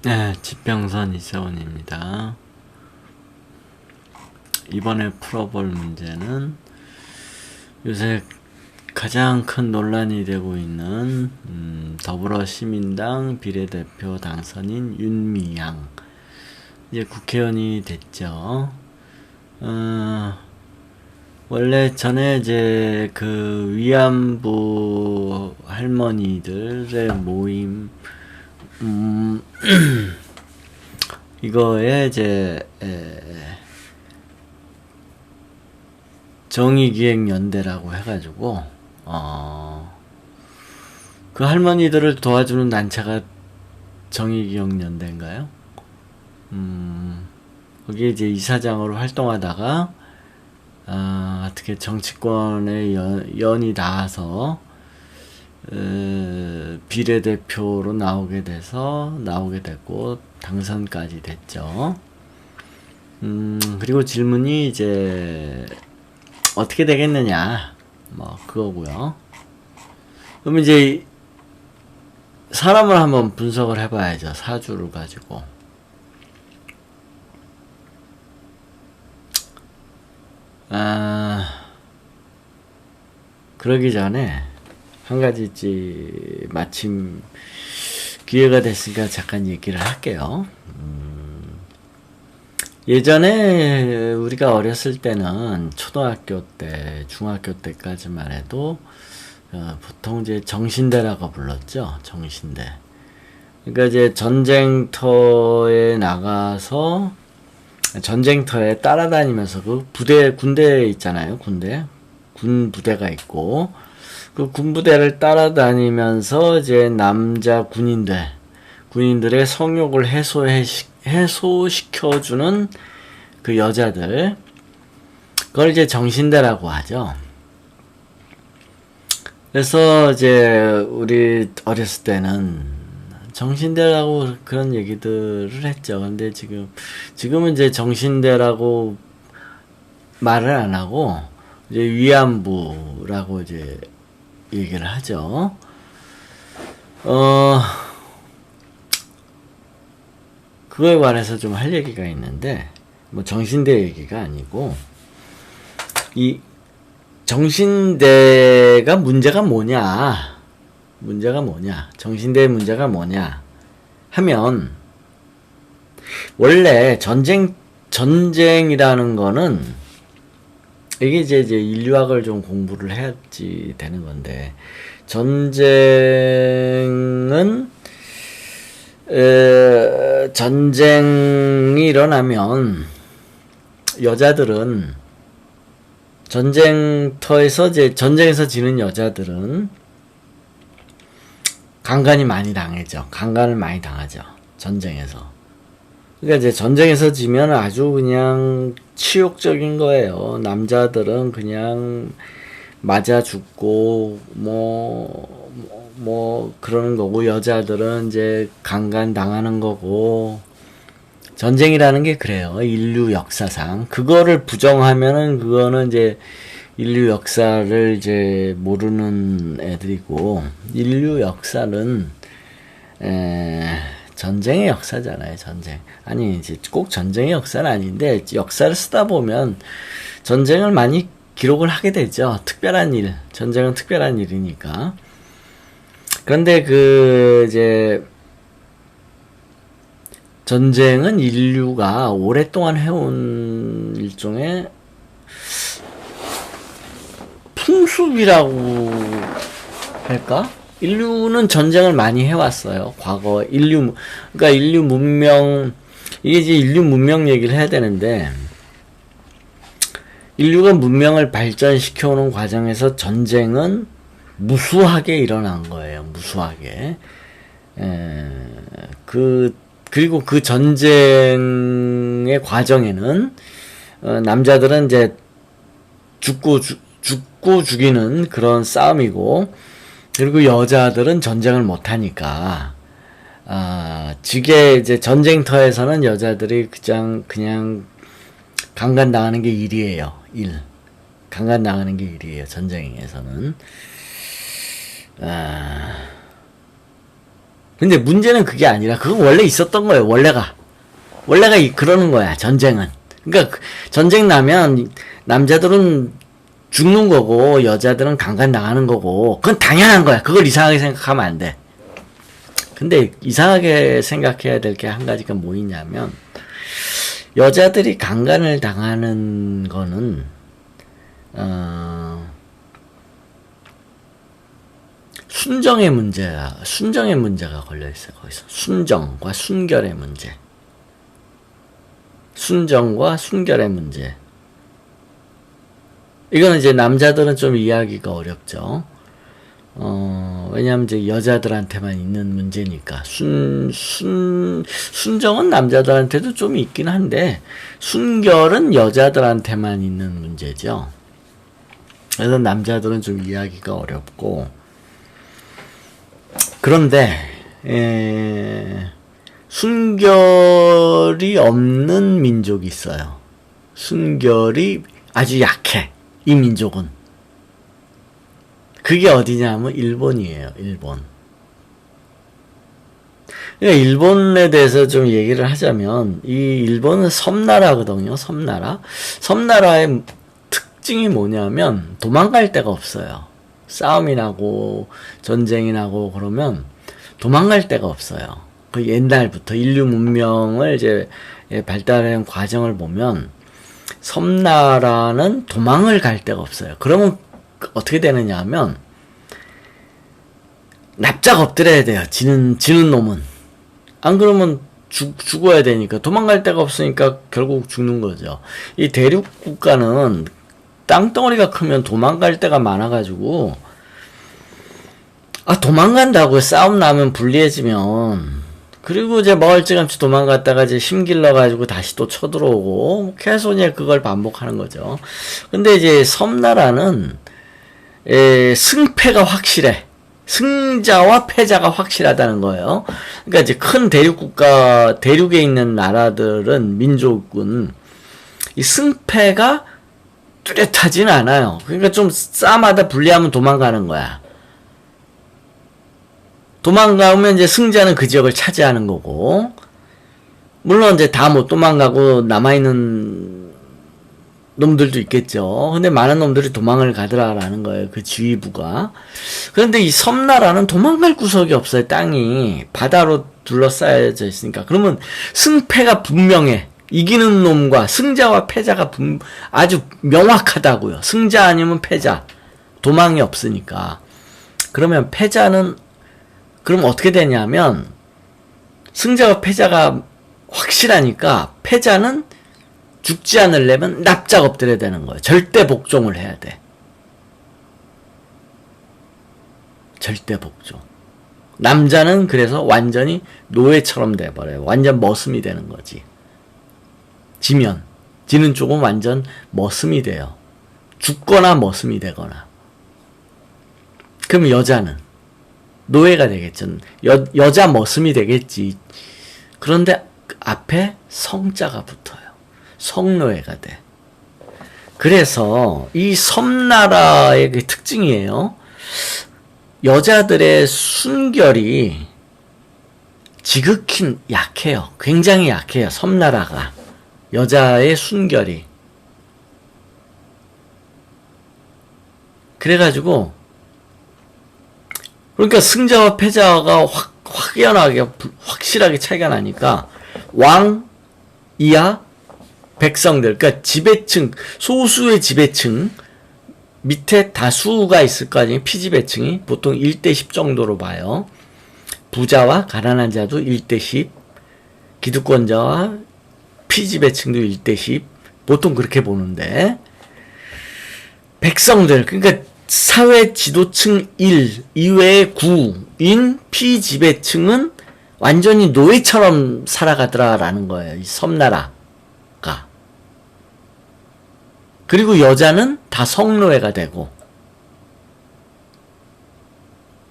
네, 지평선 이세원입니다. 이번에 풀어볼 문제는 요새 가장 큰 논란이 되고 있는 더불어시민당 비례대표 당선인 윤미향, 이제 국회의원이 됐죠. 원래 전에 이제 그 위안부 할머니들의 모임 이거에 이제 정의기획연대라고 해가지고 그 할머니들을 도와주는 단체가 정의기획연대인가요? 거기에 이제 이사장으로 활동하다가 어떻게 정치권에 연이 닿아서 비례대표로 나오게 됐고 당선까지 됐죠. 그리고 질문이 이제 어떻게 되겠느냐, 뭐 그거고요. 그럼 이제 사람을 한번 분석을 해봐야죠. 사주를 가지고. 그러기 전에 한 가지 마침 기회가 됐으니까 잠깐 얘기를 할게요. 예전에 우리가 어렸을 때는 초등학교 때, 중학교 때까지만 해도 보통 이제 정신대라고 불렀죠. 정신대. 그러니까 이제 전쟁터에 나가서 전쟁터에 따라다니면서 그 군대 있잖아요. 군 부대가 있고 그 군부대를 따라다니면서 이제 남자 군인들의 성욕을 해소시켜주는 그 여자들, 그걸 이제 정신대라고 하죠. 그래서 이제 우리 어렸을 때는 정신대라고 그런 얘기들을 했죠. 근데 지금은 이제 정신대라고 말을 안 하고 이제 위안부라고 이제 얘기를 하죠. 그거에 관해서 좀 할 얘기가 있는데, 뭐 정신대 얘기가 아니고, 이 정신대가 문제가 뭐냐, 정신대의 문제가 뭐냐 하면, 원래 전쟁이라는 거는 이게 이제 인류학을 좀 공부를 해야지 되는 건데, 전쟁이 일어나면 여자들은 전쟁에서 지는 여자들은 강간을 많이 당하죠. 전쟁에서. 그러니까 이제 전쟁에서 지면 아주 그냥 치욕적인 거예요. 남자들은 그냥 맞아 죽고 뭐 그러는 거고, 여자들은 이제 강간 당하는 거고. 전쟁이라는 게 그래요. 인류 역사상. 그거를 부정하면은 그거는 이제 인류 역사를 이제 모르는 애들이고, 인류 역사는 전쟁의 역사잖아요. 아니 이제 꼭 전쟁의 역사는 아닌데, 역사를 쓰다 보면 전쟁을 많이 기록을 하게 되죠. 전쟁은 특별한 일이니까. 그런데 이제 전쟁은 인류가 오랫동안 해온 일종의 풍습이라고 할까? 인류는 전쟁을 많이 해왔어요. 과거 그러니까 인류 문명, 이게 이제 인류 문명 얘기를 해야 되는데, 인류가 문명을 발전시켜오는 과정에서 전쟁은 무수하게 일어난 거예요. 무수하게. 그리고 그 전쟁의 과정에는 남자들은 이제 죽고 죽이는 그런 싸움이고, 그리고 여자들은 전쟁을 못 하니까 이제 전쟁터에서는 여자들이 그냥 강간당하는 게 일이에요. 강간당하는 게 일이에요. 전쟁에서는. 근데 문제는 그게 아니라 그건 원래 있었던 거예요. 원래가 그러는 거야. 전쟁은. 그러니까 전쟁 나면 남자들은 죽는 거고 여자들은 강간당하는 거고 그건 당연한 거야. 그걸 이상하게 생각하면 안 돼. 근데 이상하게 생각해야 될 게 한 가지가 뭐 있냐면 여자들이 강간을 당하는 거는 순정의 문제가 걸려 있어요. 거기서 순정과 순결의 문제. 순정과 순결의 문제. 이거는 이제 남자들은 좀 이해하기가 어렵죠. 왜냐하면 이제 여자들한테만 있는 문제니까. 순정은 남자들한테도 좀 있긴 한데, 순결은 여자들한테만 있는 문제죠. 그래서 남자들은 좀 이해하기가 어렵고, 그런데, 순결이 없는 민족이 있어요. 순결이 아주 약해. 이 민족은. 그게 어디냐면 일본이에요. 일본. 그러니까 일본에 대해서 좀 얘기를 하자면 이 일본은 섬나라거든요. 섬나라. 섬나라의 특징이 뭐냐면 도망갈 데가 없어요. 싸움이 나고 전쟁이 나고 그러면 도망갈 데가 없어요. 그 옛날부터 인류 문명을 이제 발달하는 과정을 보면 섬나라는 도망을 갈 데가 없어요. 그러면 어떻게 되느냐 하면 납작 엎드려야 돼요. 지는 놈은. 안 그러면 죽어야 되니까. 도망갈 데가 없으니까 결국 죽는 거죠. 이 대륙 국가는 땅덩어리가 크면 도망갈 데가 많아가지고 도망간다고요. 싸움 나면 불리해지면. 그리고 이제 멀찌감치 도망갔다가 이제 힘길러가지고 다시 또 쳐들어오고 계속 이제 그걸 반복하는 거죠. 근데 이제 섬나라는 승패가 확실해. 승자와 패자가 확실하다는 거예요. 그러니까 이제 큰 대륙국가, 대륙에 있는 나라들은, 민족은 이 승패가 뚜렷하진 않아요. 그러니까 좀 싸움하다 불리하면 도망가는 거야. 도망가면 이제 승자는 그 지역을 차지하는 거고, 물론 이제 다 못 도망가고 남아있는 놈들도 있겠죠. 근데 많은 놈들이 도망을 가더라라는 거예요. 그 지휘부가. 그런데 이 섬나라는 도망갈 구석이 없어요. 땅이 바다로 둘러싸여져 있으니까. 그러면 승패가 분명해. 이기는 놈과 승자와 패자가 아주 명확하다고요. 승자 아니면 패자. 도망이 없으니까. 그러면 패자는 그럼 어떻게 되냐면 승자와 패자가 확실하니까 패자는 죽지 않으려면 납작 엎드려야 되는 거예요. 절대 복종을 해야 돼. 절대 복종. 남자는 그래서 완전히 노예처럼 돼버려요. 완전 머슴이 되는 거지. 지는 쪽은 완전 머슴이 돼요. 죽거나 머슴이 되거나. 그럼 여자는 노예가 되겠죠. 여자 머슴이 되겠지. 그런데 앞에 성자가 붙어요. 성노예가 돼. 그래서 이 섬나라의 그 특징이에요. 여자들의 순결이 지극히 약해요. 굉장히 약해요. 섬나라가. 여자의 순결이. 그래가지고 그러니까 승자와 패자가 확연하게 확실하게 차이가 나니까 왕 이하 백성들, 그러니까 지배층, 소수의 지배층 밑에 다수가 있을 거 아니에요. 피지배층이 보통 1대10 정도로 봐요. 부자와 가난한 자도 1대10, 기득권자와 피지배층도 1대10, 보통 그렇게 보는데 백성들, 그러니까 사회 지도층 1 이외의 9인 피지배층은 완전히 노예처럼 살아가더라라는 거예요. 이 섬나라가. 그리고 여자는 다 성노예가 되고.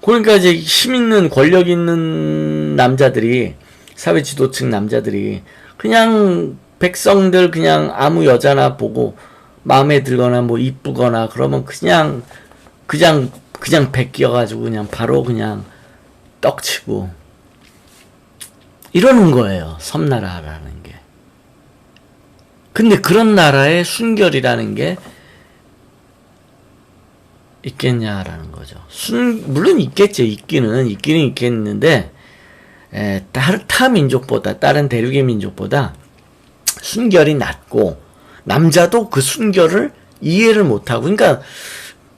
그러니까 이제 힘 있는, 권력 있는 남자들이, 사회 지도층 남자들이 그냥 백성들 그냥 아무 여자나 보고 마음에 들거나 뭐 이쁘거나 그러면 그냥 베끼어가지고 그냥 바로 그냥 떡치고 이러는 거예요. 섬나라라는 게. 근데 그런 나라에 순결이라는 게 있겠냐라는 거죠. 물론 있겠죠. 있기는 있겠는데, 타 민족보다, 다른 대륙의 민족보다 순결이 낮고, 남자도 그 순결을 이해를 못하고, 그러니까,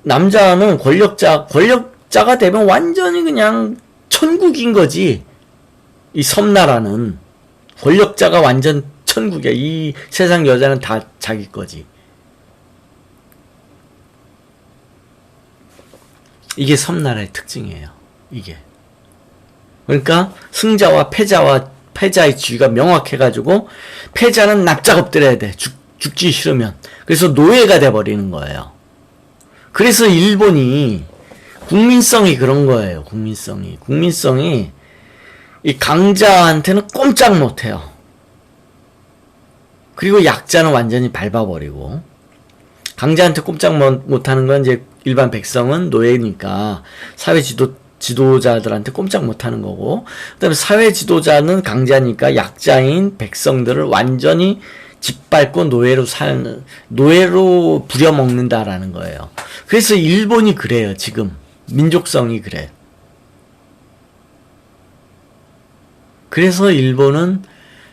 남자는 권력자가 되면 완전히 그냥 천국인 거지. 이 섬나라는. 권력자가 완전 천국이야. 이 세상 여자는 다 자기 거지. 이게 섬나라의 특징이에요. 이게. 그러니까 승자와 패자의 지위가 명확해가지고 패자는 납작 엎드려야 돼. 죽지 싫으면. 그래서 노예가 돼버리는 거예요. 그래서 일본이 국민성이 그런 거예요. 국민성이 이 강자한테는 꼼짝 못해요. 그리고 약자는 완전히 밟아버리고, 강자한테 꼼짝 못하는 건 이제 일반 백성은 노예니까 사회 지도자들한테 꼼짝 못하는 거고, 그 다음에 사회 지도자는 강자니까 약자인 백성들을 완전히 짓밟고 노예로 부려먹는다라는 거예요. 그래서 일본이 그래요. 지금 민족성이 그래. 그래서 일본은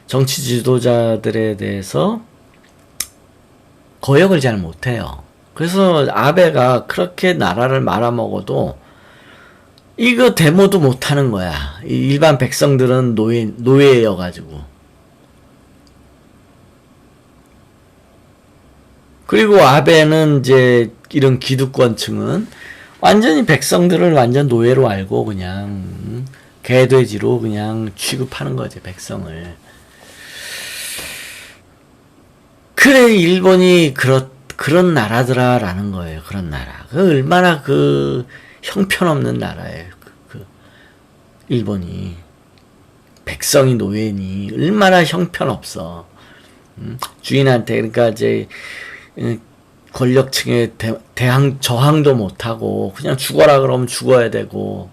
정치 지도자들에 대해서 거역을 잘 못해요. 그래서 아베가 그렇게 나라를 말아먹어도 이거 데모도 못하는 거야. 일반 백성들은 노예여가지고. 그리고 아베는 이제 이런 기득권층은 완전히 백성들을 완전 노예로 알고 그냥 개돼지로 그냥 취급하는 거지, 백성을. 그래, 일본이 그런 나라더라라는 거예요. 그런 나라. 얼마나 형편없는 나라예요. 일본이. 백성이 노예니 얼마나 형편없어. 주인한테, 그러니까 이제 권력층에 저항도 못하고 그냥 죽어라 그러면 죽어야 되고,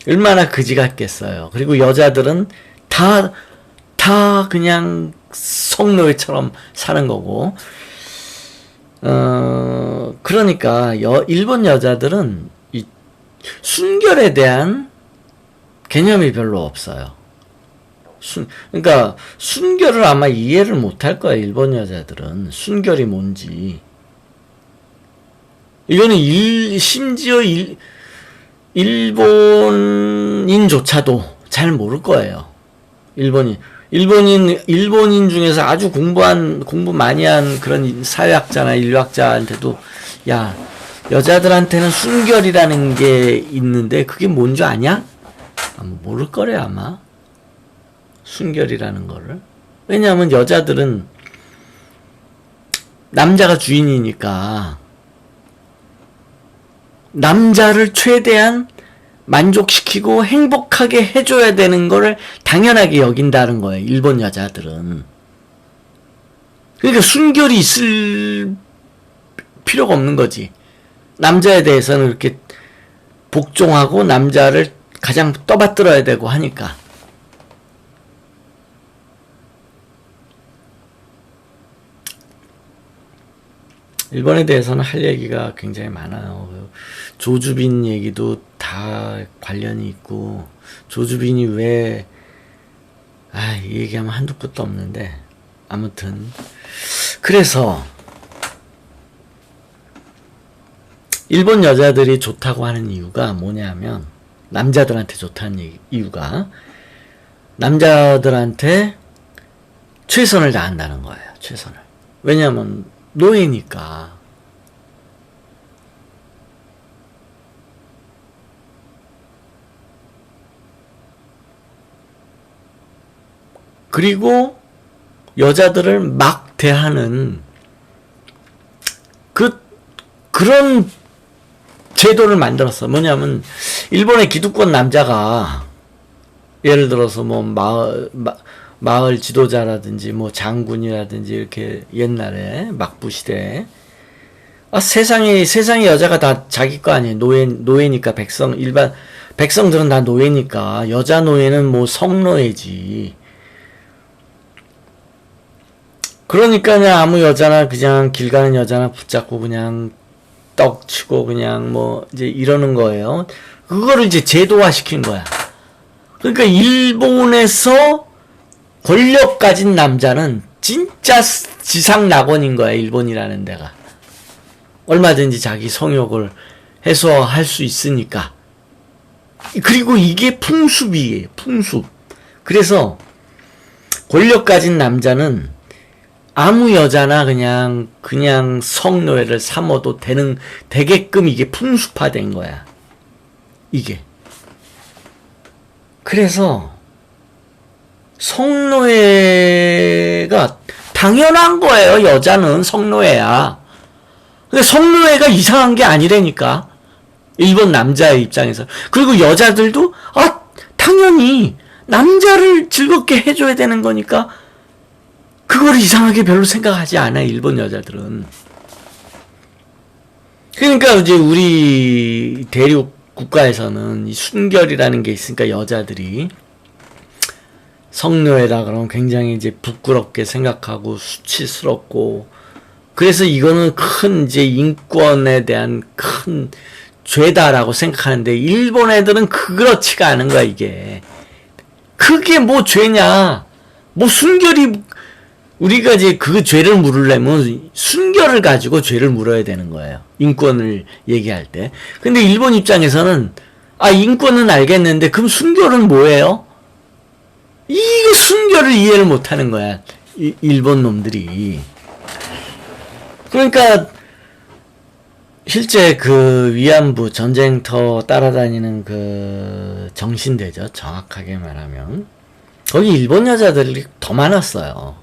얼마나 그지 같겠어요. 그리고 여자들은 다 그냥 성노예처럼 사는 거고, 그러니까 일본 여자들은 이 순결에 대한 개념이 별로 없어요. 그러니까 순결을 아마 이해를 못할 거야. 일본 여자들은 순결이 뭔지. 이거는 심지어 일본인조차도 잘 모를 거예요. 일본인 중에서 아주 공부 많이 한 그런 사회학자나 인류학자한테도, 야, 여자들한테는 순결이라는 게 있는데 그게 뭔 줄 아냐? 모를 거래, 아마. 순결이라는 거를. 왜냐하면 여자들은 남자가 주인이니까 남자를 최대한 만족시키고 행복하게 해줘야 되는 거를 당연하게 여긴다는 거예요. 일본 여자들은. 그러니까 순결이 있을 필요가 없는 거지. 남자에 대해서는 그렇게 복종하고 남자를 가장 떠받들어야 되고 하니까. 일본에 대해서는 할 얘기가 굉장히 많아요. 조주빈 얘기도 다 관련이 있고, 조주빈이 왜, 이 얘기하면 한두 끝도 없는데, 아무튼. 그래서, 일본 여자들이 좋다고 하는 이유가 뭐냐면, 남자들한테 좋다는 이유가, 남자들한테 최선을 다한다는 거예요. 최선을. 왜냐면, 노예니까. 그리고 여자들을 막 대하는 그런 제도를 만들었어. 뭐냐면 일본의 기득권 남자가 예를 들어서 뭐 마을 지도자라든지 뭐 장군이라든지 이렇게 옛날에 막부 시대에 세상에 여자가 다 자기 거 아니에요. 노예니까 일반 백성들은 다 노예니까 여자 노예는 뭐 성노예지. 그러니까 그냥 아무 여자나 그냥 길 가는 여자나 붙잡고 그냥 떡치고 그냥 뭐 이제 이러는 거예요. 그거를 이제 제도화 시킨 거야. 그러니까 일본에서 권력 가진 남자는 진짜 지상 낙원인 거야. 일본이라는 데가. 얼마든지 자기 성욕을 해소할 수 있으니까. 그리고 이게 풍습이에요. 풍습. 그래서 권력 가진 남자는 아무 여자나 그냥 성노예를 삼어도 되게끔 이게 풍습화된 거야. 이게. 그래서 성노예가 당연한 거예요. 여자는 성노예야. 근데 성노예가 이상한 게 아니라니까. 일본 남자의 입장에서. 그리고 여자들도 당연히 남자를 즐겁게 해줘야 되는 거니까 그걸 이상하게 별로 생각하지 않아. 일본 여자들은. 그러니까 이제 우리 대륙 국가에서는 이 순결이라는 게 있으니까 여자들이 성노예다 그러면 굉장히 이제 부끄럽게 생각하고 수치스럽고, 그래서 이거는 큰 이제 인권에 대한 큰 죄다라고 생각하는데 일본 애들은 그렇지가 않은 거야. 이게 그게 뭐 죄냐. 뭐 순결이, 우리가 이제 그 죄를 물으려면 순결을 가지고 죄를 물어야 되는 거예요. 인권을 얘기할 때. 근데 일본 입장에서는 인권은 알겠는데 그럼 순결은 뭐예요? 이거 순결을 이해를 못하는 거야. 일본 놈들이. 그러니까 실제 그 위안부 전쟁터 따라다니는 그 정신대죠. 정확하게 말하면 거기 일본 여자들이 더 많았어요.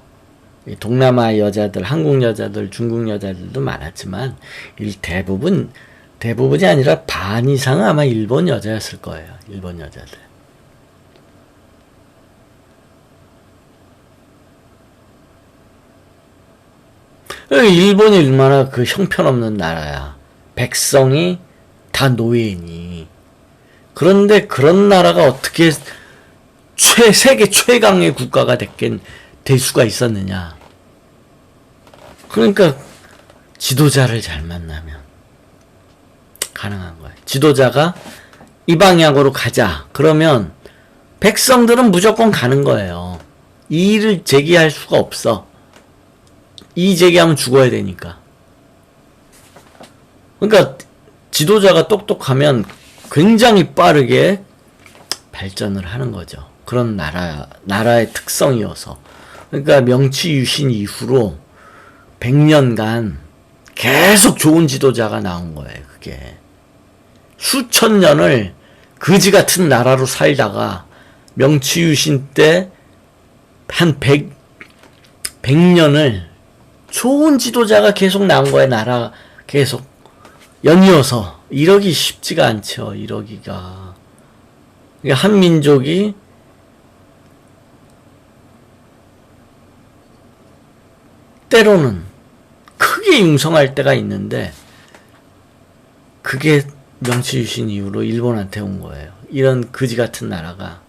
동남아 여자들, 한국 여자들, 중국 여자들도 많았지만 대부분이 아니라 반 이상은 아마 일본 여자였을 거예요. 일본 여자들. 일본이 얼마나 그 형편없는 나라야. 백성이 다 노예니. 그런데 그런 나라가 어떻게 세계 최강의 국가가 될 수가 있었느냐. 그러니까 지도자를 잘 만나면 가능한 거예요. 지도자가 이 방향으로 가자. 그러면 백성들은 무조건 가는 거예요. 이의를 제기할 수가 없어. 이의 제기하면 죽어야 되니까. 그러니까 지도자가 똑똑하면 굉장히 빠르게 발전을 하는 거죠. 그런 나라의 특성이어서. 그러니까 명치유신 이후로 100년간 계속 좋은 지도자가 나온 거예요. 그게 수천 년을 거지 같은 나라로 살다가 명치유신 때 한 100년을 좋은 지도자가 계속 나온 거예요. 나라 계속 연이어서. 이러기 쉽지가 않죠. 이러기가. 한 민족이 때로는 크게 융성할 때가 있는데 그게 명치유신 이후로 일본한테 온 거예요. 이런 거지 같은 나라가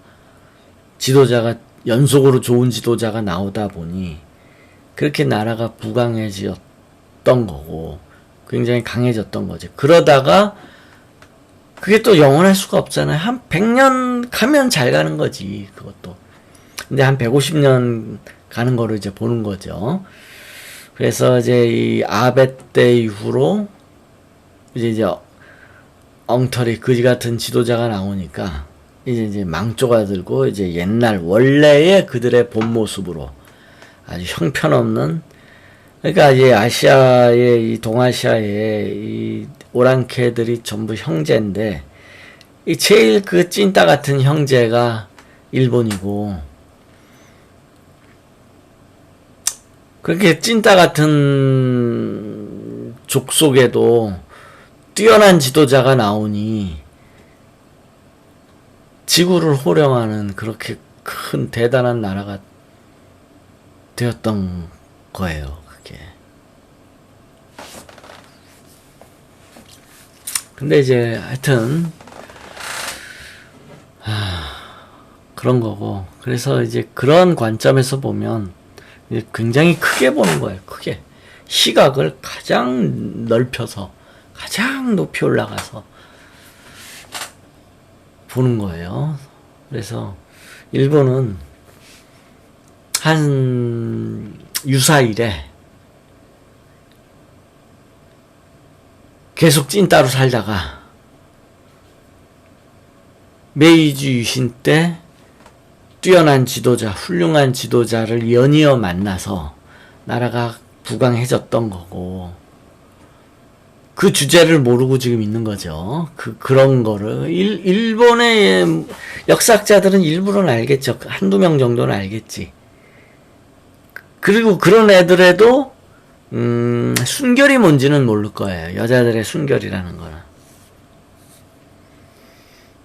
지도자가 연속으로 좋은 지도자가 나오다 보니 그렇게 나라가 부강해졌던 거고 굉장히 강해졌던 거지. 그러다가 그게 또 영원할 수가 없잖아요. 한 100년 가면 잘 가는 거지. 그것도. 근데 한 150년 가는 거를 이제 보는 거죠. 그래서 이제 이 아베 때 이후로 이제 엉터리 거지 같은 지도자가 나오니까 이제 망조가 들고 이제 옛날 원래의 그들의 본 모습으로 아주 형편없는, 그러니까 이제 이 동아시아의 이 오랑캐들이 전부 형제인데 이 제일 그 찐따 같은 형제가 일본이고, 그렇게 찐따 같은 족속에도 뛰어난 지도자가 나오니 지구를 호령하는 그렇게 큰 대단한 나라가 되었던 거예요. 그게. 근데 이제 하여튼 그런 거고. 그래서 이제 그런 관점에서 보면 이제 굉장히 크게 보는 거예요. 크게. 시각을 가장 넓혀서 가장 높이 올라가서 보는 거예요. 그래서 일본은 한 유사일에 계속 찐따로 살다가 메이지 유신 때 뛰어난 지도자, 훌륭한 지도자를 연이어 만나서 나라가 부강해졌던 거고, 그 주제를 모르고 지금 있는 거죠. 그런 거를. 일본의 역사학자들은 일부러는 알겠죠. 한두 명 정도는 알겠지. 그리고 그런 애들에도, 순결이 뭔지는 모를 거예요. 여자들의 순결이라는 거는.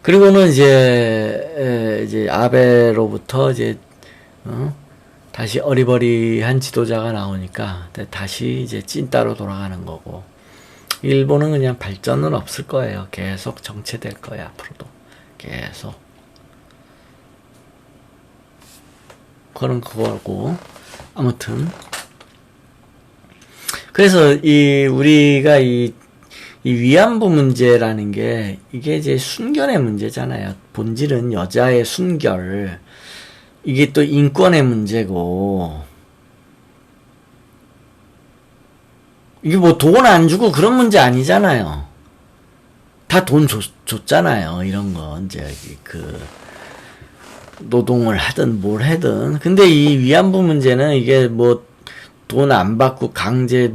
그리고는 이제 아베로부터 다시 어리버리한 지도자가 나오니까 다시 이제 찐따로 돌아가는 거고, 일본은 그냥 발전은 없을 거예요. 계속 정체될 거예요. 앞으로도 계속. 그런 그거고. 아무튼 그래서 우리가 이 위안부 문제라는 게 이게 이제 순결의 문제잖아요. 본질은 여자의 순결. 이게 또 인권의 문제고, 이게 뭐 돈 안 주고 그런 문제 아니잖아요. 다 돈 줬잖아요. 이런 거 이제 노동을 하든 뭘 하든. 근데 이 위안부 문제는 이게 뭐 돈 안 받고 강제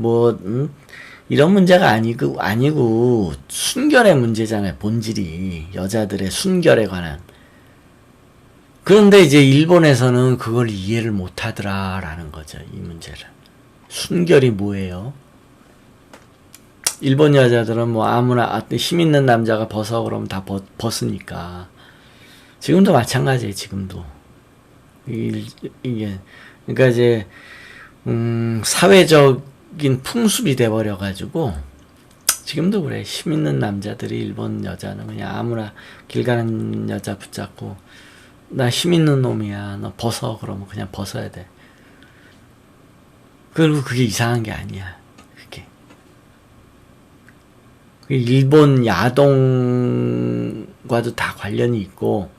이런 문제가 아니고 순결의 문제잖아요. 본질이 여자들의 순결에 관한. 그런데 이제 일본에서는 그걸 이해를 못 하더라라는 거죠. 이 문제를. 순결이 뭐예요? 일본 여자들은 뭐 아무나 힘 있는 남자가 벗어 그러면 다 벗으니까. 지금도 마찬가지예요. 지금도. 이게 그러니까 이제 사회적인 풍습이 돼버려 가지고 지금도 그래. 힘 있는 남자들이 일본 여자는 그냥 아무나 길 가는 여자 붙잡고 나 힘 있는 놈이야. 너 벗어. 그러면 그냥 벗어야 돼. 그리고 그게 이상한 게 아니야. 그게. 일본 야동과도 다 관련이 있고,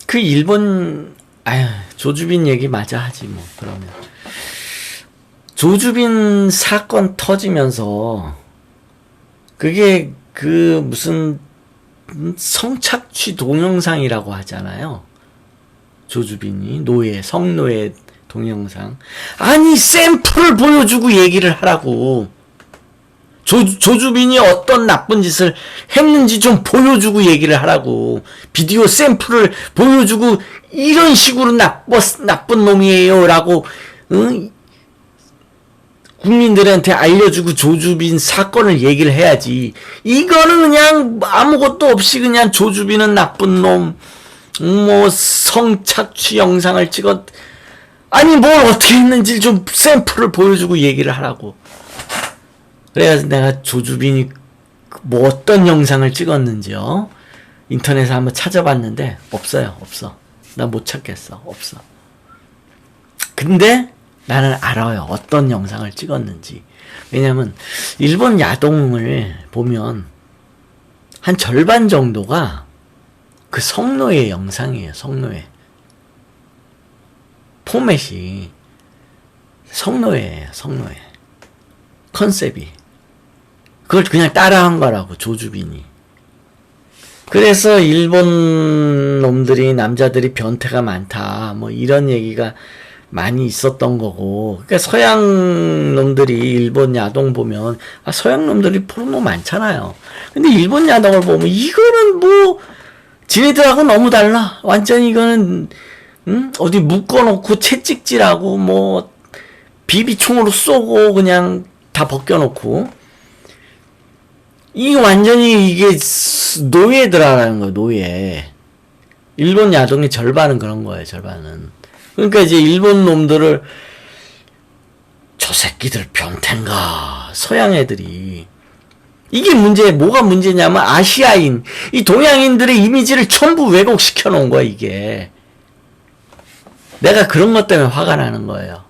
그 일본, 조주빈 얘기 마저 하지 뭐. 그러면 조주빈 사건 터지면서 그게 무슨 성착취 동영상이라고 하잖아요. 조주빈이 성노예 동영상. 아니 샘플을 보여주고 얘기를 하라고. 조주빈이 어떤 나쁜 짓을 했는지 좀 보여주고 얘기를 하라고. 비디오 샘플을 보여주고 이런 식으로 나쁜 놈이에요 라고 국민들한테 알려주고 조주빈 사건을 얘기를 해야지. 이거는 그냥 아무것도 없이 그냥 조주빈은 나쁜 놈, 뭐 성착취 영상을 아니 뭘 어떻게 했는지 좀 샘플을 보여주고 얘기를 하라고. 그래서 내가 조주빈이 뭐 어떤 영상을 찍었는지요 인터넷에 한번 찾아봤는데 없어요. 없어. 나 못 찾겠어. 없어. 근데 나는 알아요. 어떤 영상을 찍었는지. 왜냐면 일본 야동을 보면 한 절반 정도가 그 성노예 영상이에요. 성노예. 포맷이 성노예예요. 성노예. 컨셉이. 그걸 그냥 따라한 거라고. 조주빈이. 그래서 일본 놈들이 남자들이 변태가 많다. 뭐 이런 얘기가 많이 있었던 거고. 그러니까 서양 놈들이 일본 야동 보면 서양 놈들이 포르노 많잖아요. 근데 일본 야동을 보면 이거는 뭐 지네들하고 너무 달라. 완전히 이거는 어디 묶어놓고 채찍질하고 뭐 비비총으로 쏘고 그냥 다 벗겨놓고. 완전히 이게 노예들하라는 거예요. 노예. 일본 야동의 절반은 그런 거예요. 절반은. 그러니까 이제 일본 놈들을 저 새끼들 변태인가. 서양 애들이 이게 문제, 뭐가 문제냐면 아시아인, 이 동양인들의 이미지를 전부 왜곡시켜 놓은 거야, 이게. 내가 그런 것 때문에 화가 나는 거예요.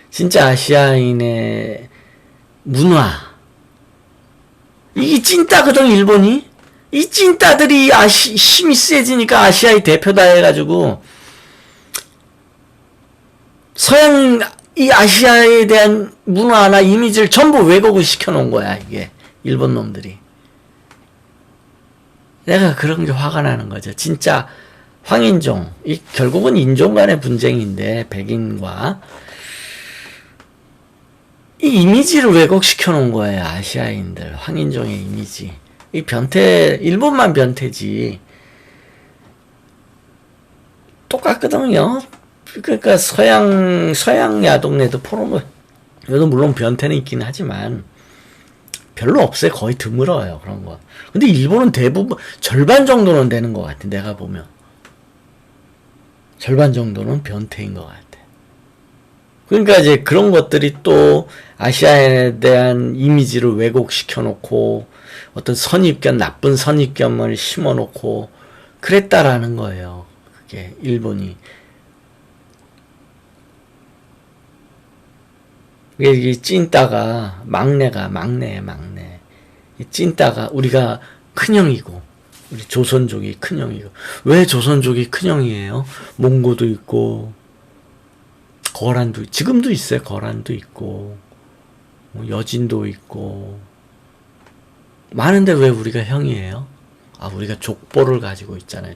진짜 아시아인의 문화. 이게 찐따거든, 일본이. 이 찐따들이 힘이 세지니까 아시아의 대표다 해가지고, 서양, 이 아시아에 대한 문화나 이미지를 전부 왜곡을 시켜놓은 거야, 이게. 일본 놈들이. 내가 그런 게 화가 나는 거죠. 진짜 황인종. 결국은 인종 간의 분쟁인데, 백인과. 이 이미지를 왜곡시켜 놓은 거예요, 아시아인들. 황인종의 이미지. 이 변태, 일본만 변태지. 똑같거든요. 그러니까 서양 야동네도 포르노에도 물론 변태는 있긴 하지만 별로 없어요. 거의 드물어요, 그런 거. 근데 일본은 대부분 절반 정도는 되는 것 같아, 내가 보면. 절반 정도는 변태인 것 같아. 그러니까 이제 그런 것들이 또 아시아에 대한 이미지를 왜곡시켜 놓고 어떤 선입견, 나쁜 선입견을 심어 놓고 그랬다라는 거예요. 그게 일본이. 이 찐따가 막내. 이 찐따가 우리가 큰형이고 우리 조선족이 큰형이고. 왜 조선족이 큰형이에요? 몽고도 있고 거란도, 지금도 있어요. 거란도 있고 여진도 있고 많은데 왜 우리가 형이에요? 아, 우리가 족보를 가지고 있잖아요.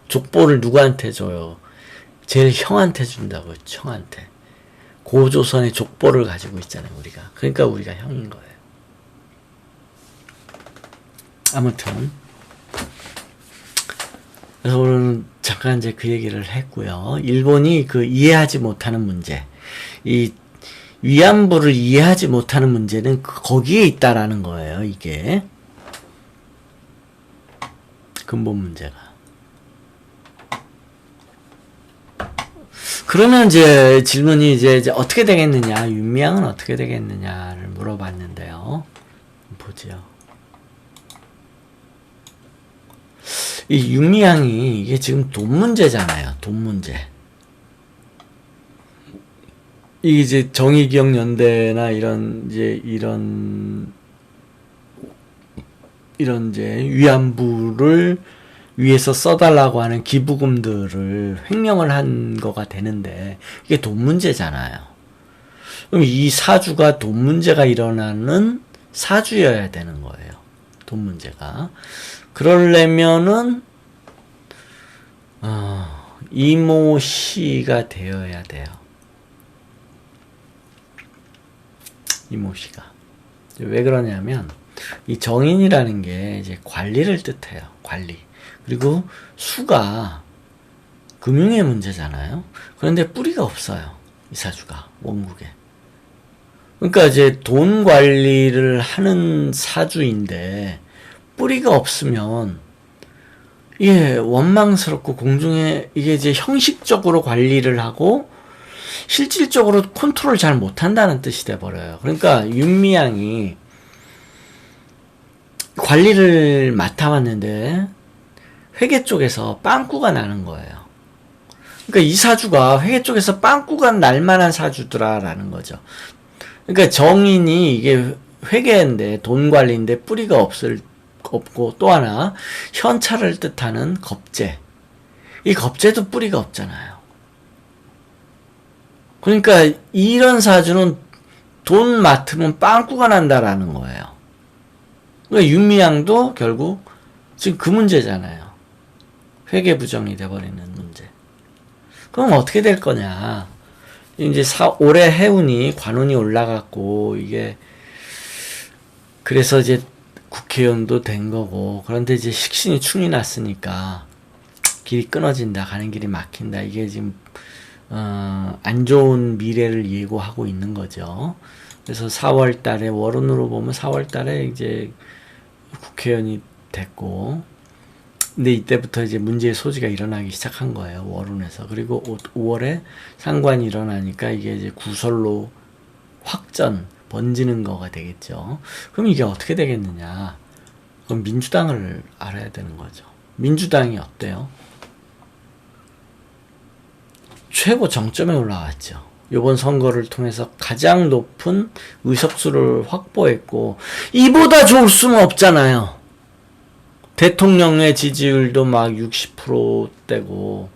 족보를 누구한테 줘요? 제일 형한테 준다고요. 형한테. 고조선의 족보를 가지고 있잖아요, 우리가. 그러니까 우리가 형인 거예요. 아무튼 그래서 오늘은 잠깐 이제 그 얘기를 했고요. 일본이 그 이해하지 못하는 문제, 이 위안부를 이해하지 못하는 문제는 거기에 있다라는 거예요. 이게 근본 문제가. 그러면 이제 질문이 이제 어떻게 되겠느냐, 윤미향은 어떻게 되겠느냐를 물어봤는데요. 보죠. 이 윤미향이 이게 지금 돈 문제잖아요. 돈 문제. 이제 정의기억연대나 이런 이제 위안부를 위해서 써달라고 하는 기부금들을 횡령을 한 거가 되는데 이게 돈 문제잖아요. 그럼 이 사주가 돈 문제가 일어나는 사주여야 되는 거예요. 돈 문제가. 그러려면은 이모 씨가 되어야 돼요. 이모 씨가. 왜 그러냐면 이 정인이라는 게 이제 관리를 뜻해요. 관리. 그리고 수가 금융의 문제잖아요. 그런데 뿌리가 없어요. 이 사주가 원국에. 그러니까 이제 돈 관리를 하는 사주인데 뿌리가 없으면 이게 원망스럽고 공중에 이게 이제 형식적으로 관리를 하고 실질적으로 컨트롤 잘 못한다는 뜻이 돼버려요. 그러니까 윤미향이 관리를 맡아왔는데 회계 쪽에서 빵꾸가 나는 거예요. 그러니까 이 사주가 회계 쪽에서 빵꾸가 날 만한 사주더라라는 거죠. 그러니까 정인이 이게 회계인데 돈 관리인데 뿌리가 없고 또 하나 현찰을 뜻하는 겁재. 이 겁재도 뿌리가 없잖아요. 그러니까 이런 사주는 돈 맡으면 빵꾸가 난다라는 거예요. 그러니까 윤미향도 결국 지금 그 문제잖아요. 회계 부정이 돼버리는 문제. 그럼 어떻게 될 거냐? 이제 올해 해운이 관운이 올라갔고 이게 그래서 이제 국회의원도 된 거고, 그런데 이제 식신이 충이 났으니까 길이 끊어진다, 가는 길이 막힌다. 이게 지금 안 좋은 미래를 예고하고 있는 거죠. 그래서 4월 달에 월운으로 보면 4월 달에 이제 국회의원이 됐고, 근데 이때부터 이제 문제의 소지가 일어나기 시작한 거예요. 월운에서. 그리고 5월에 상관이 일어나니까 이게 이제 구설로 확전, 번지는 거가 되겠죠. 그럼 이게 어떻게 되겠느냐? 그럼 민주당을 알아야 되는 거죠. 민주당이 어때요? 최고 정점에 올라왔죠. 이번 선거를 통해서 가장 높은 의석수를 확보했고, 이보다 좋을 수는 없잖아요. 대통령의 지지율도 막 60%대고,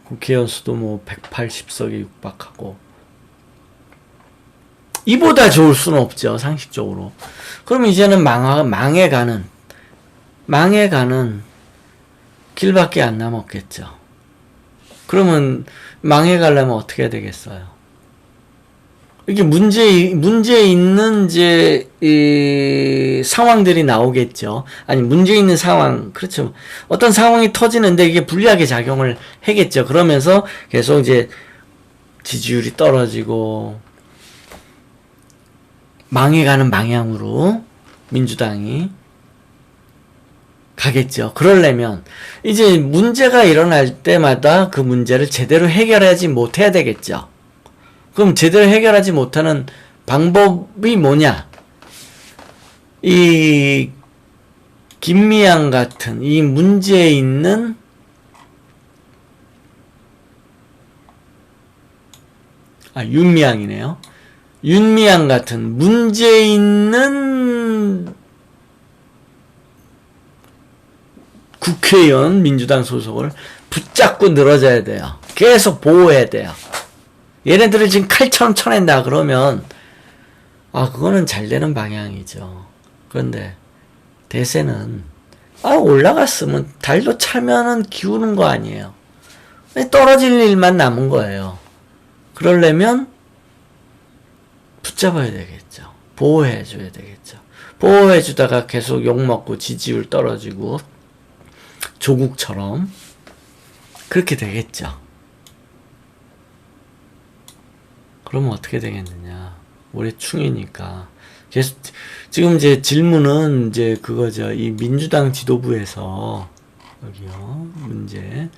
국회의원 수도 뭐 180석에 육박하고, 이보다 좋을 수는 없죠, 상식적으로. 그럼 이제는 망해가는 길밖에 안 남았겠죠. 그러면 망해가려면 어떻게 해야 되겠어요? 이게 문제 있는 이 상황들이 나오겠죠. 아니, 문제 있는 상황, 그렇죠. 어떤 상황이 터지는데 이게 불리하게 작용을 하겠죠. 그러면서 계속 이제 지지율이 떨어지고, 망해가는 방향으로 민주당이 가겠죠. 그러려면 이제 문제가 일어날 때마다 그 문제를 제대로 해결하지 못해야 되겠죠. 그럼 제대로 해결하지 못하는 방법이 뭐냐? 이 김미향 같은 이 문제에 있는 윤미향이네요. 윤미향 같은 문제 있는 국회의원 민주당 소속을 붙잡고 늘어져야 돼요. 계속 보호해야 돼요. 얘네들을 지금 칼처럼 쳐낸다 그러면 그거는 잘 되는 방향이죠. 그런데 대세는 올라갔으면 달도 차면은 기우는 거 아니에요. 떨어질 일만 남은 거예요. 그러려면 붙잡아야 되겠죠. 보호해줘야 되겠죠. 보호해주다가 계속 욕먹고 지지율 떨어지고 조국처럼 그렇게 되겠죠. 그러면 어떻게 되겠느냐. 올해 충이니까. 계속, 지금 이제 질문은 이제 그거죠. 이 민주당 지도부에서, 여기요, 문제.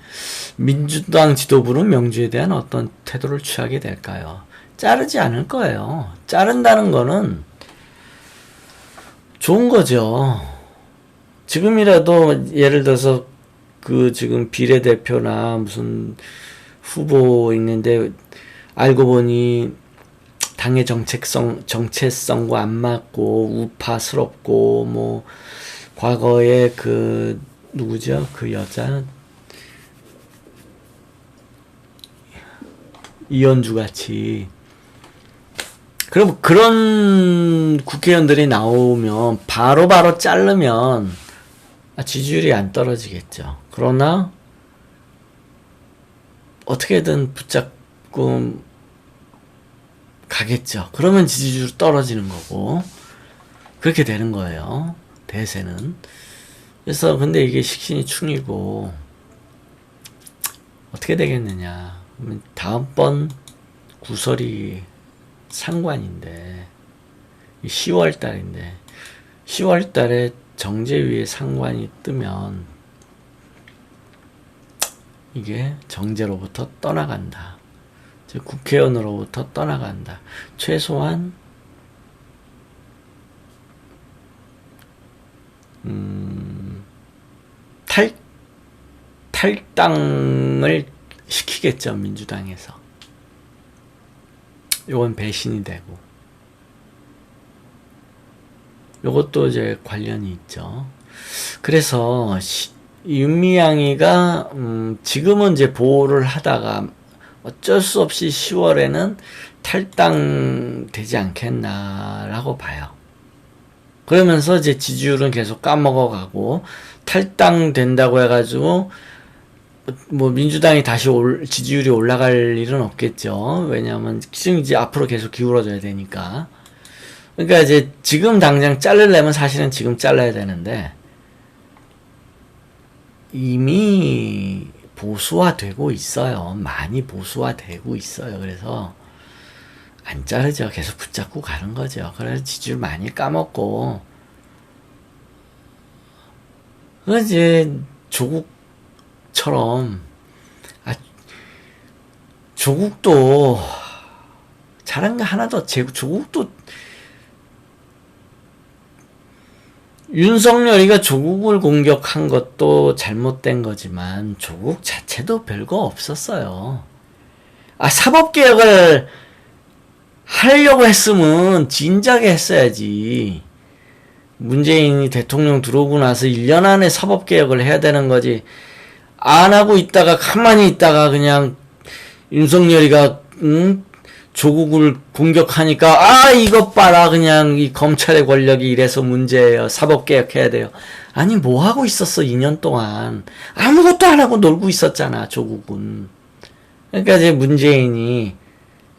민주당 지도부는 명주에 대한 어떤 태도를 취하게 될까요? 자르지 않을 거예요. 자른다는 거는 좋은 거죠. 지금이라도 예를 들어서 지금 비례대표나 무슨 후보 있는데 알고 보니 당의 정체성과 안 맞고 우파스럽고 뭐 과거에 누구죠? 그 여자 이현주 같이 그럼 그런 국회의원들이 나오면 바로바로 자르면 지지율이 안 떨어지겠죠. 그러나 어떻게든 붙잡고 가겠죠. 그러면 지지율 떨어지는 거고 그렇게 되는 거예요. 대세는. 그래서 근데 이게 식신이 충이고 어떻게 되겠느냐. 다음번 구설이 상관인데 10월 달인데 10월 달에 정제위에 상관이 뜨면 이게 정제로부터 떠나간다. 즉 국회의원으로부터 떠나간다. 최소한 탈당을 시키겠죠. 민주당에서. 이건 배신이 되고 요것도 이제 관련이 있죠. 그래서 윤미향이가 지금은 이제 보호를 하다가 어쩔 수 없이 10월에는 탈당되지 않겠나라고 봐요. 그러면서 이제 지지율은 계속 까먹어가고 탈당된다고 해가지고 뭐 민주당이 다시 지지율이 올라갈 일은 없겠죠. 왜냐하면 지금 이제 앞으로 계속 기울어져야 되니까. 그러니까 이제 지금 당장 자르려면 사실은 지금 잘라야 되는데 이미 보수화되고 있어요. 많이 보수화되고 있어요. 그래서 안 자르죠. 계속 붙잡고 가는 거죠. 그래서 지지율 많이 까먹고 이제 조국처럼 조국도 잘한 게 하나도 조국도 윤석열이가 조국을 공격한 것도 잘못된 거지만 조국 자체도 별거 없었어요. 사법개혁을 하려고 했으면 진작에 했어야지. 문재인이 대통령 들어오고 나서 1년 안에 사법개혁을 해야 되는 거지. 안 하고 있다가 가만히 있다가 그냥 윤석열이가 조국을 공격하니까 이것 봐라 그냥 이 검찰의 권력이 이래서 문제예요. 사법개혁해야 돼요. 아니 뭐 하고 있었어 2년 동안. 아무것도 안 하고 놀고 있었잖아 조국은. 그러니까 이제 문재인이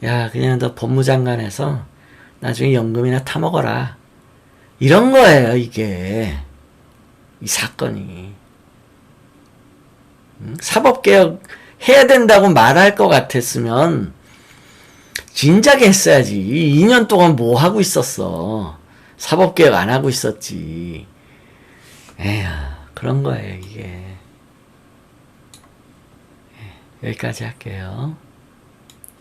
야 그냥 너 법무장관에서 나중에 연금이나 타먹어라. 이런 거예요 이게. 이 사건이. 사법개혁 해야 된다고 말할 것 같았으면 진작에 했어야지. 2년 동안 뭐 하고 있었어. 사법개혁 안 하고 있었지. 에휴 그런 거예요 이게. 여기까지 할게요.